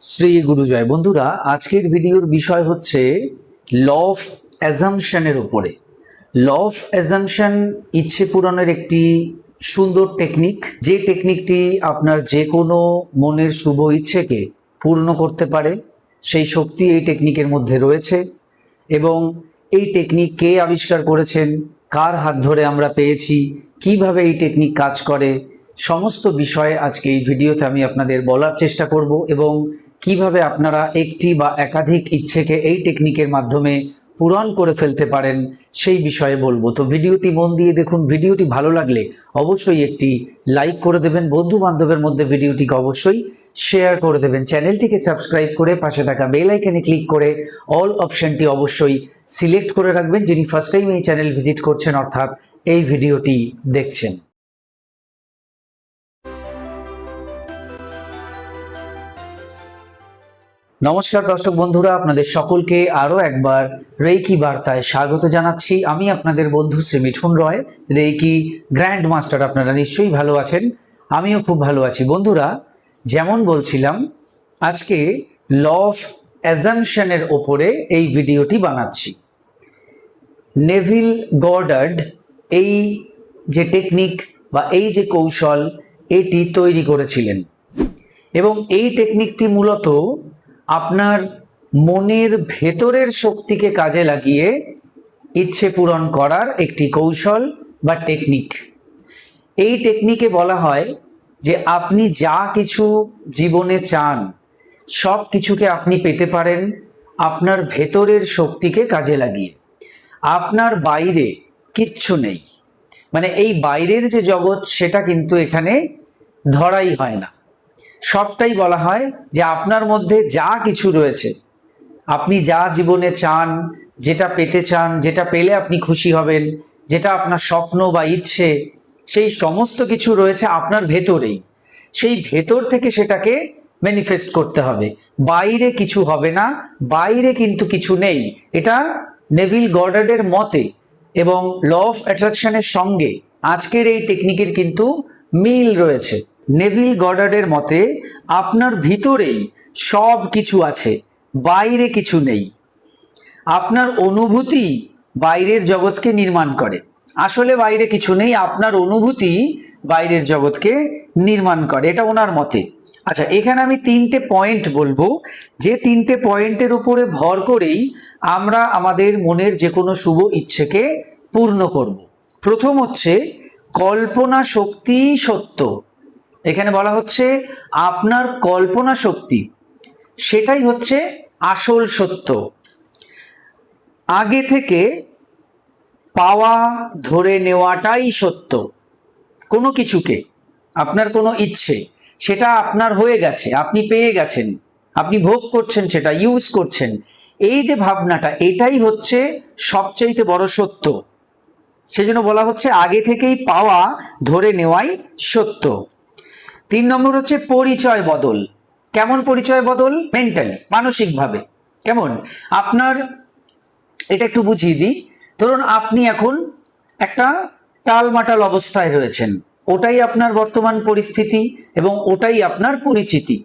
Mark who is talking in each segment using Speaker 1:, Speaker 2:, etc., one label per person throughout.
Speaker 1: শ্রী গুরুজয়। বন্ধুরা, আজকের ভিডিওর বিষয় হচ্ছে ল অফ অ্যাজাম্পশনের উপরে। ল অফ অ্যাজাম্পশন ইচ্ছে পূরণের একটি সুন্দর টেকনিক, যে টেকনিকটি আপনার যে কোনো মনের শুভ ইচ্ছেকে পূর্ণ করতে পারে। সেই শক্তি এই টেকনিকের মধ্যে রয়েছে এবং এই টেকনিক কে আবিষ্কার করেছেন, কার হাত ধরে আমরা পেয়েছি, কিভাবে এই টেকনিক কাজ করে, সমস্ত বিষয়ে আজকে এই ভিডিওতে আমি আপনাদের বলার চেষ্টা করব এবং কিভাবে আপনারা একটি বা একাধিক ইচ্ছেকে এই টেকনিকের মাধ্যমে পূরণ করে ফেলতে পারেন সেই বিষয়ে বলবো। তো ভিডিওটি মন দিয়ে দেখুন। ভিডিওটি ভালো লাগলে অবশ্যই একটি লাইক করে দেবেন, বন্ধু বান্ধবের মধ্যে ভিডিওটিকে অবশ্যই শেয়ার করে দেবেন, চ্যানেলটিকে সাবস্ক্রাইব করে পাশে থাকা বেল আইকনে ক্লিক করে অল অপশনটি অবশ্যই সিলেক্ট করে রাখবেন যিনি ফার্স্ট টাইম এই চ্যানেল ভিজিট করছেন, অর্থাৎ এই ভিডিওটি দেখছেন। নমস্কার দর্শক বন্ধুরা, আপনাদের সকলকে আরো একবার রেইকি বার্তায় স্বাগত জানাচ্ছি। আমি আপনাদের বন্ধু শ্রী মিঠুন রয়, রেইকি গ্র্যান্ড মাস্টার। আপনারা নিশ্চয়ই ভালো আছেন, আমিও খুব ভালো আছি। বন্ধুরা, যেমন বলছিলাম, আজকে ল অফ অ্যাজাম্পশনের ওপরে এই ভিডিওটি বানাচ্ছি। নেভিল গডার্ড এই যে টেকনিক বা এই যে কৌশল এটি তৈরি করেছিলেন এবং এই টেকনিকটি মূলত আপনার মনের ভেতরের শক্তিকে কাজে লাগিয়ে ইচ্ছে পূরণ করার একটি কৌশল বা টেকনিক। এই টেকনিকে বলা হয় যে আপনি যা কিছু জীবনে চান সব কিছুকে আপনি পেতে পারেন আপনার ভেতরের শক্তিকে কাজে লাগিয়ে। আপনার বাইরে কিচ্ছু নেই, মানে এই বাইরের যে জগৎ সেটা কিন্তু এখানে ধরাই হয় না। সবটাই বলা হয় যে আপনার মধ্যে যা কিছু রয়েছে, আপনি যা জীবনে চান, যেটা পেতে চান, যেটা পেলে আপনি খুশি হবেন, যেটা আপনার স্বপ্ন বা ইচ্ছে, সেই সমস্ত কিছু রয়েছে আপনার ভেতরেই। সেই ভেতর থেকে সেটাকে ম্যানিফেস্ট করতে হবে, বাইরে কিছু হবে না, বাইরে কিন্তু কিছু নেই। এটা নেভিল গডার্ডের মতে এবং ল অফ অ্যাট্রাকশনের সঙ্গে আজকের এই টেকনিকের কিন্তু মিল রয়েছে। নেভিল গডার্ডের মতে আপনার ভিতরেই সব কিছু আছে, বাইরে কিছু নেই। আপনার অনুভূতি বাইরের জগৎকে নির্মাণ করে। আসলে বাইরে কিছু নেই, আপনার অনুভূতি বাইরের জগৎকে নির্মাণ করে, এটা ওনার মতে। আচ্ছা, এখানে আমি তিনটে পয়েন্ট বলবো, যে তিনটে পয়েন্টের উপরে ভর করেই আমরা আমাদের মনের যে কোনো শুভ ইচ্ছেকে পূর্ণ করব। প্রথম হচ্ছে কল্পনা শক্তি সত্য। এখানে বলা হচ্ছে আপনার কল্পনা শক্তি, সেটাই হচ্ছে আসল সত্য। আগে থেকে পাওয়া ধরে নেওয়াটাই সত্য। কোনো কিছুকে, আপনার কোনো ইচ্ছে, সেটা আপনার হয়ে গেছে, আপনি পেয়ে গেছেন, আপনি ভোগ করছেন, সেটা ইউজ করছেন, এই যে ভাবনাটা, এটাই হচ্ছে সবচেয়ে বড় সত্য। সেজন্য বলা হচ্ছে আগে থেকেই পাওয়া ধরে নেওয়াই সত্য। 3 নম্বর হচ্ছে পরিচয় বদল। কেমন পরিচয় বদল? মেন্টালি, মানসিকভাবে। কেমন? আপনার এটা একটু বুঝিয়ে দিই। ধরুন আপনি এখন একটা টালমাটাল অবস্থায় রয়েছেন, ওটাই আপনার বর্তমান পরিস্থিতি এবং ওটাই আপনার পরিচিতি,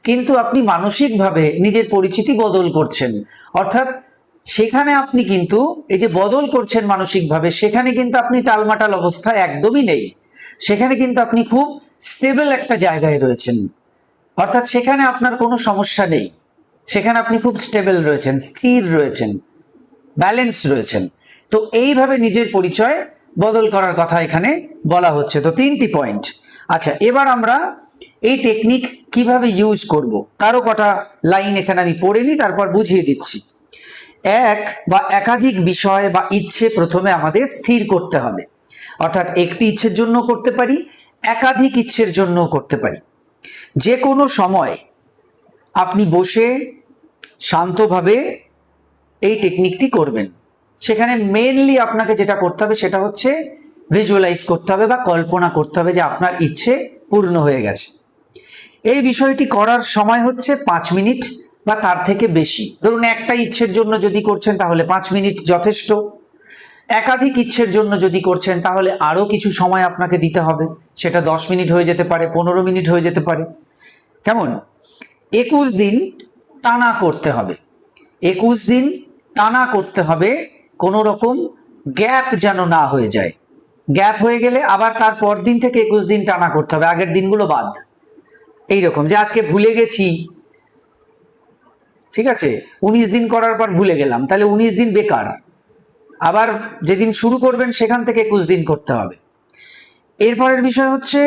Speaker 1: কিন্তু আপনি মানসিকভাবে নিজের পরিচিতি বদল করছেন। অর্থাৎ সেখানে আপনি কিন্তু এই যে বদল করছেন মানসিকভাবে, সেখানে কিন্তু আপনি টালমাটাল অবস্থায় একদমই নেই, সেখানে কিন্তু আপনি খুব স্টেবল একটা জায়গায় রয়েছেন। অর্থাৎ সেখানে আপনার কোনো সমস্যা নেই, সেখানে আপনি খুব স্টেবল রয়েছেন, স্থির রয়েছেন, ব্যালেন্স রয়েছেন। তো এইভাবে নিজের পরিচয় বদল করার কথা এখানে বলা হচ্ছে। তো 3টি পয়েন্ট। আচ্ছা, এবার আমরা এই টেকনিক কিভাবে ইউজ করব, তারও কটা লাইন এখানে আমি পড়ে নিই, তারপর বুঝিয়ে দিচ্ছি। এক বা একাধিক বিষয় বা ইচ্ছে প্রথমে আমাদের স্থির করতে হবে। অর্থাৎ একটি ইচ্ছের জন্য করতে পারি, একাধিক ইচ্ছের জন্য করতে পারি। যে কোনো সময় আপনি বসে শান্তভাবে এই টেকনিকটি করবেন। সেখানে মেইনলি আপনাকে যেটা করতে হবে সেটা হচ্ছে ভিজুয়ালাইজ করতে হবে বা কল্পনা করতে হবে যে আপনার ইচ্ছে পূর্ণ হয়ে গেছে। এই বিষয়টি করার সময় হচ্ছে 5 মিনিট বা তার থেকে বেশি। ধরুন একটা ইচ্ছের জন্য যদি করছেন তাহলে 5 মিনিট যথেষ্ট। একাধিক ইচ্ছের জন্য যদি করছেন তাহলে আরো কিছু সময় আপনাকে দিতে হবে, সেটা 10 মিনিট হয়ে যেতে পারে, 15 মিনিট হয়ে যেতে পারে। কেমন? 21 দিন টানা করতে হবে। 21 দিন টানা করতে হবে, কোনো রকম গ্যাপ যেন না হয়ে যায়। গ্যাপ হয়ে গেলে আবার তার পর দিন থেকে 21 দিন টানা করতে হবে, আগের দিনগুলো বাদ। এইরকম যে আজকে ভুলে গেছি, ঠিক আছে, 19 দিন করার পর ভুলে গেলাম, তাহলে 19 দিন বেকার। আবার যেদিন শুরু করবেন সেখান থেকে 21 দিন করতে হবে। এরপরের বিষয় হচ্ছে,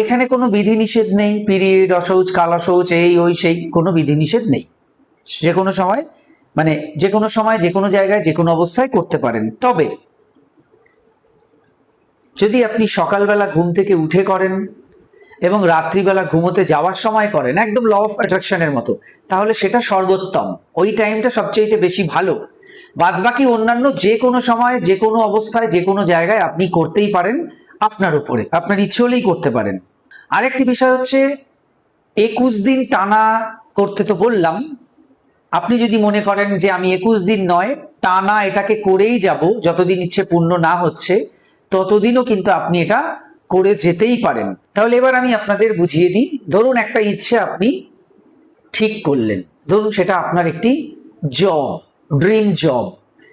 Speaker 1: এখানে কোনো বিধিনিষেধ নেই, পিরিয়ড, অশৌচ, কাল অশৌচ, এই ওই সেই, কোনো বিধিনিষেধ নেই। যে কোনো সময়, মানে যে কোনো সময়, যে কোনো জায়গায়, যে কোনো অবস্থায় করতে পারেন। তবে যদি আপনি সকালবেলা ঘুম থেকে উঠে করেন এবং রাত্রিবেলা ঘুমোতে যাওয়ার সময় করেন, একদম ল অফ অ্যাট্রাকশনের মতো, তাহলে সেটা সর্বোত্তম, ওই টাইমটা সবচেয়ে বেশি ভালো। বাদবাকি অন্যান্য যে কোনো সময়, যে কোনো অবস্থায়, যে কোনো জায়গায় আপনি করতেই পারেন, আপনার উপরে, আপনার ইচ্ছে হলেই করতে পারেন। আরেকটি বিষয় হচ্ছে, 21 দিন টানা করতে তো বললাম, আপনি যদি মনে করেন যে আমি 21 দিন নয়, টানা এটাকে করেই যাব, যতদিন ইচ্ছে পূর্ণ না হচ্ছে ততদিনও কিন্তু আপনি এটা করে যেতেই পারেন। তাহলে এবার আমি আপনাদের বুঝিয়ে দিই। ধরুন একটা ইচ্ছে আপনি ঠিক করলেন, ধরুন সেটা আপনার একটি জব, ড্রিম জব।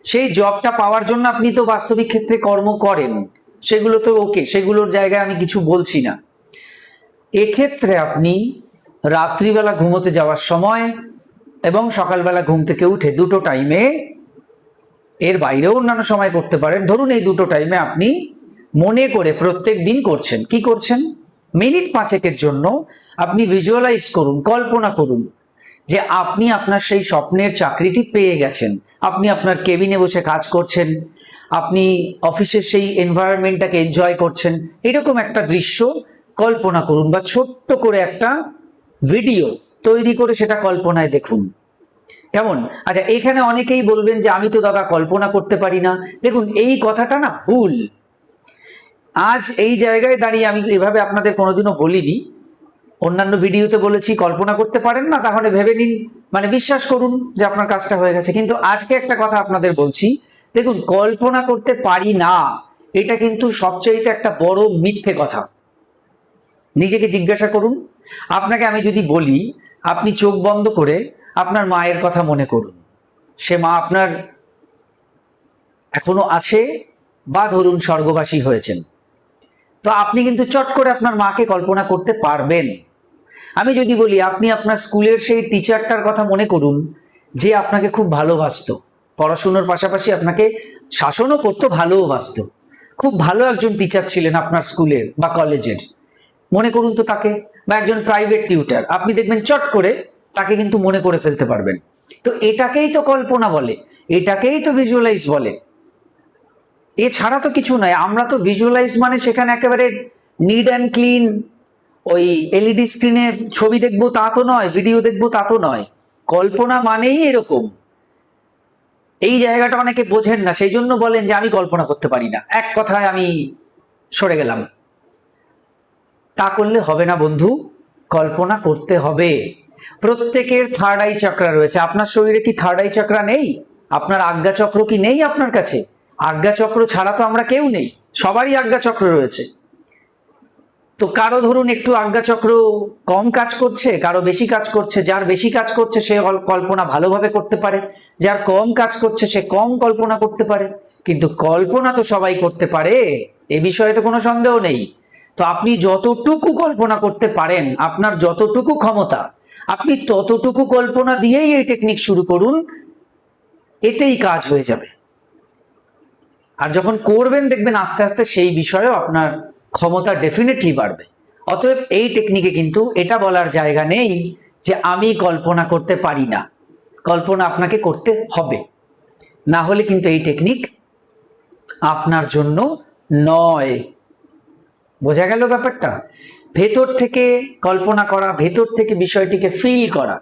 Speaker 1: সেই জবটা পাওয়ার জন্য আপনি তো বাস্তবিক ক্ষেত্রে কর্ম করেন, সেগুলো তো ওকে, সেগুলোর জায়গায় আমি কিছু বলছি না। এক্ষেত্রে আপনি রাত্রিবেলা ঘুমোতে যাওয়ার সময় এবং সকালবেলা ঘুম থেকে উঠে, দুটো টাইমে, এর বাইরেও অন্যান্য সময় করতে পারেন, ধরুন এই দুটো টাইমে আপনি মনে করে প্রত্যেক দিন করছেন। কি করছেন? মিনিট 5 জন্য আপনি ভিজুয়ালাইজ করুন, কল্পনা করুন যে আপনি আপনার সেই স্বপ্নের চাকরিটি পেয়ে গেছেন, আপনি আপনার কেবিনে বসে কাজ করছেন, আপনি অফিসের সেই এনভায়রনমেন্টটাকে এনজয় করছেন। এরকম একটা দৃশ্য কল্পনা করুন, বা ছোট্ট করে একটা ভিডিও তৈরি করে সেটা কল্পনায় দেখুন। কেমন? আচ্ছা, এখানে অনেকেই বলবেন যে আমি তো দাদা কল্পনা করতে পারি না। দেখুন, এই কথাটা না ভুল। আজ এই জায়গায় দাঁড়িয়ে আমি এভাবে আপনাদের কোনোদিনও বলিনি, অন্যান্য ভিডিওতে বলেছি কল্পনা করতে পারেন না, তাহলে ভেবে নিন, মানে বিশ্বাস করুন যে আপনার কাজটা হয়ে গেছে। কিন্তু আজকে একটা কথা আপনাদের বলছি, দেখুন, কল্পনা করতে পারি না এটা কিন্তু সবচাইতে একটা বড় মিথ্যে কথা। নিজেকে জিজ্ঞাসা করুন। আপনাকে আমি যদি বলি আপনি চোখ বন্ধ করে আপনার মায়ের কথা মনে করুন, সে মা আপনার এখনো আছে বা ধরুন স্বর্গবাসী হয়েছেন, তো আপনি কিন্তু চট করে আপনার মাকে কল্পনা করতে পারবেন। আমি যদি বলি আপনি আপনার স্কুলের সেই টিচারটার কথা মনে করুন, যে আপনাকে খুব ভালোবাসতো, পড়াশুনোর পাশাপাশি আপনাকে শাসনও করতো, ভালোবাসতো, খুব ভালো একজন টিচার ছিলেন আপনার স্কুলের বা কলেজের, মনে করুন তো তাকে। বা একজন প্রাইভেট টিউটার, আপনি দেখবেন চট করে তাকে কিন্তু মনে করে ফেলতে পারবেন। তো এটাকেই তো কল্পনা বলে, এটাকেই তো ভিজুয়ালাইজ বলে, এছাড়া তো কিছু নয়। আমরা তো ভিজুয়ালাইজ মানে সেখানে একেবারে নিট অ্যান্ড ক্লিন ওই এলইডি স্ক্রিনে ছবি দেখবো তা তো নয়, ভিডিও দেখবো তা তো নয়। কল্পনা মানেই এরকম। এই জায়গাটা অনেকে বোঝেন না, সেই জন্য বলেন যে আমি কল্পনা করতে পারি না, এক কথায় আমি সরে গেলাম। তা করলে হবে না বন্ধু, কল্পনা করতে হবে। প্রত্যেকের থার্ড আই চক্র রয়েছে। আপনার শরীরে কি থার্ড আই চক্র নেই? আপনার আজ্ঞা চক্র কি নেই আপনার কাছে? আজ্ঞা চক্র ছাড়া তো আমরা কেউ নেই, সবারই আজ্ঞা চক্র রয়েছে। তো কারো ধরুন একটু আজ্ঞা চক্র কম কাজ করছে, কারো বেশি কাজ করছে। যার বেশি কাজ করছে সে কল্পনা ভালোভাবে করতে পারে, যার কম কাজ করছে সে কম কল্পনা করতে পারে। কিন্তু কল্পনা তো সবাই করতে পারে, এ বিষয়ে তো কোনো সন্দেহ নেই। তো আপনি যতটুকু কল্পনা করতে পারেন, আপনার যতটুকু ক্ষমতা, আপনি ততটুকু কল্পনা দিয়েই এই টেকনিক শুরু করুন, এতেই কাজ হয়ে যাবে। আর যখন করবেন দেখবেন আস্তে আস্তে সেই বিষয়েও আপনার ক্ষমতা ডেফিনেটলি বাড়বে। অতএব এই টেকনিকে কিন্তু এটা বলার জায়গা নেই যে আমি কল্পনা করতে পারি না। কল্পনা আপনাকে করতে হবে, না হলে কিন্তু এই টেকনিক আপনার জন্য নয়। বোঝা গেল ব্যাপারটা? ভেতর থেকে কল্পনা করা, ভেতর থেকে বিষয়টিকে ফিল করা,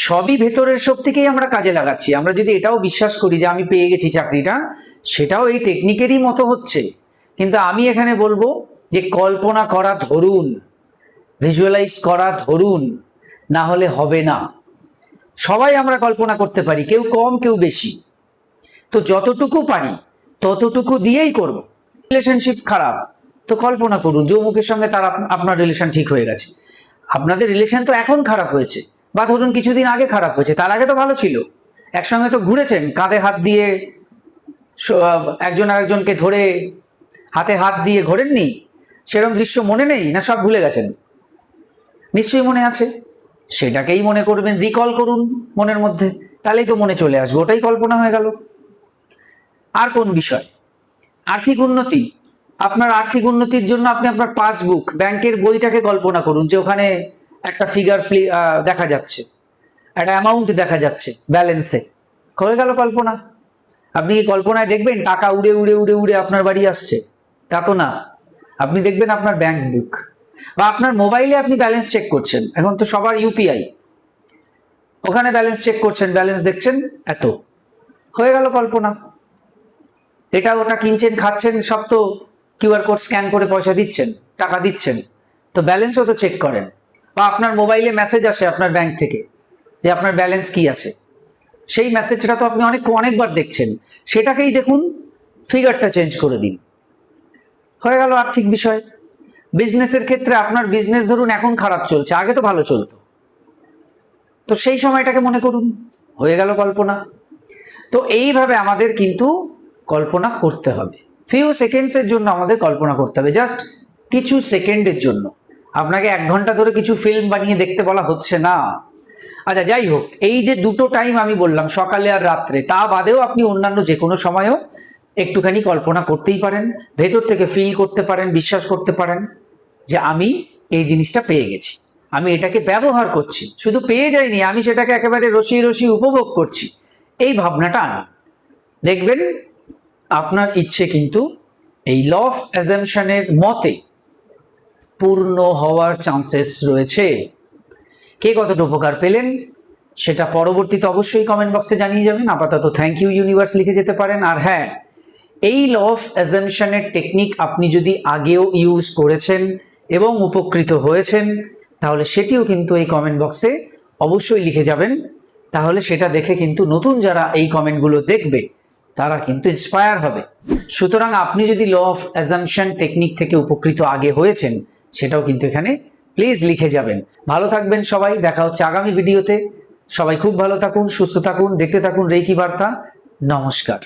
Speaker 1: সবই ভেতরের শক্তিকেই আমরা কাজে লাগাচ্ছি। আমরা যদি এটাও বিশ্বাস করি যে আমি পেয়ে গেছি চাকরিটা, সেটাও এই টেকনিকেরই মতো হচ্ছে। কিন্তু আমি এখানে বলবো যে কল্পনা করা ধরুন, ভিজুয়ালাইজ করা ধরুন, না হলে হবে না। সবাই আমরা কল্পনা করতে পারি, কেউ কম কেউ বেশি। তো যতটুকু পারি ততটুকু দিয়েই করব। রিলেশনশিপ খারাপ, তো কল্পনা করুন যে অমুকের সঙ্গে তার আপনার রিলেশন ঠিক হয়ে গেছে। আপনাদের রিলেশন তো এখন খারাপ হয়েছে, বা ধরুন কিছুদিন আগে খারাপ হয়েছে, তার আগে তো ভালো ছিল, একসঙ্গে তো ঘুরেছেন, কাঁধে হাত দিয়ে একজন আরেকজনকে ধরে হাতে হাত দিয়ে ঘোরেননি? সেরকম দৃশ্য মনে নেই না সব ভুলে গেছেন? নিশ্চয়ই মনে আছে। সেটাকেই মনে করবেন, রিকল করুন মনের মধ্যে, তাহলেই তো মনে চলে আসবে, ওটাই কল্পনা হয়ে গেল। আর কোন বিষয়? আর্থিক উন্নতি। আপনার আর্থিক উন্নতির জন্য আপনি আপনার পাসবুক, ব্যাংকের বইটাকে কল্পনা করুন যে ওখানে একটা ফিগার দেখা যাচ্ছে, একটা অ্যামাউন্ট দেখা যাচ্ছে ব্যালেন্সে, হয়ে গেল কল্পনা। আপনি কি কল্পনায় দেখবেন টাকা উড়ে উড়ে উড়ে উড়ে আপনার বাড়ি আসছে? তা তো না। আপনি দেখবেন আপনার ব্যাংক বুক, বা আপনার মোবাইলে আপনি ব্যালেন্স চেক করছেন, এখন তো সবার ইউপিআই, ওখানে ব্যালেন্স চেক করছেন, ব্যালেন্স দেখছেন এত, হয়ে গেল কল্পনা। এটা ওটা কিনছেন, খাচ্ছেন, সব তো কিউআর কোড স্ক্যান করে পয়সা দিচ্ছেন, টাকা দিচ্ছেন, তো ব্যালেন্সও তো চেক করেন। বা আপনার মোবাইলে মেসেজ আসে আপনার ব্যাংক থেকে যে আপনার ব্যালেন্স কি আছে, সেই মেসেজটা তো আপনি অনেকবার দেখছেন, সেটাকেই দেখুন, ফিগারটা চেঞ্জ করে দিন, হয়ে গেল আর্থিক বিষয়। বিজনেসের ক্ষেত্রে আপনার বিজনেস ধরুন এখন খারাপ চলছে, আগে তো ভালো চলতো, তো সেই সময়টাকে মনে করুন, হয়ে গেল কল্পনা। তো এইভাবে আমাদের কিন্তু কল্পনা করতে হবে, ফিউ সেকেন্ডসের জন্য আমাদের কল্পনা করতে হবে, জাস্ট কিছু সেকেন্ডের জন্য। আপনাকে 1 ঘন্টা ধরে কিছু ফিল্ম বানিয়ে দেখতে বলা হচ্ছে না। আচ্ছা, যাই হোক, এই যে দুটো টাইম আমি বললাম, সকালে আর রাত্রে, তা বাদেও আপনি অন্যান্য যে কোনো সময়ও একটুখানি কল্পনা করতেই পারেন, ভেতর থেকে ফিল করতে পারেন, বিশ্বাস করতে পারেন যে আমি এই জিনিসটা পেয়ে গেছি, আমি এটাকে ব্যবহার করছি, শুধু পেয়ে যাইনি, আমি সেটাকে একেবারে রসিয়ে রসিয়ে উপভোগ করছি, এই ভাবনাটা আনুন। দেখবেন আপনার ইচ্ছে কিন্তু এই ল অফ অ্যাজাম্পশনের মতে পূর্ণ হওয়ার চান্সেস রয়েছে। কে কতটা উপকার পেলেন সেটা পরবর্তীতে অবশ্যই কমেন্ট বক্সে জানিয়ে যাবেন। আপাতত থ্যাংক ইউ ইউনিভার্স লিখে যেতে পারেন। আর হ্যাঁ, এই ল অফ অ্যাজাম্পশনের টেকনিক আপনি যদি আগেও ইউজ করেছেন এবং উপকৃত হয়েছেন, তাহলে সেটিও কিন্তু এই কমেন্ট বক্সে অবশ্যই লিখে যাবেন। তাহলে সেটা দেখে কিন্তু নতুন যারা এই কমেন্টগুলো দেখবে তারা কিন্তু ইন্সপায়ার হবে। সুতরাং আপনি যদি ল অফ অ্যাজাম্পশন টেকনিক থেকে উপকৃত আগে হয়েছেন, সেটাও কিন্তু এখানে প্লিজ লিখে যাবেন। ভালো থাকবেন সবাই, দেখা হচ্ছে আগামী ভিডিওতে। সবাই খুব ভালো থাকুন, সুস্থ থাকুন, দেখতে থাকুন রেকি বার্তা। নমস্কার।